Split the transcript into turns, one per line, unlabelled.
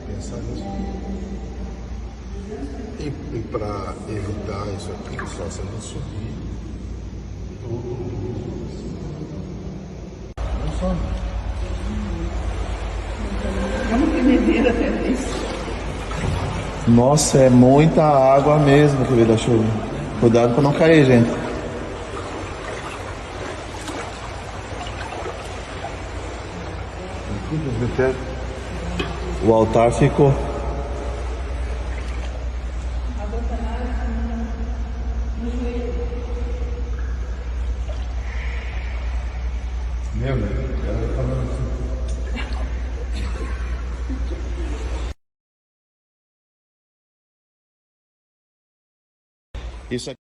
Pensar nisso. E para evitar isso aqui, só se a gente subir tudo. Não some.
Vamos que medida feliz.
Nossa, é muita água mesmo que veio da chuva. Cuidado para não cair, gente. O altar ficou.
Meu, né? Ela falando assim.
Isso aqui.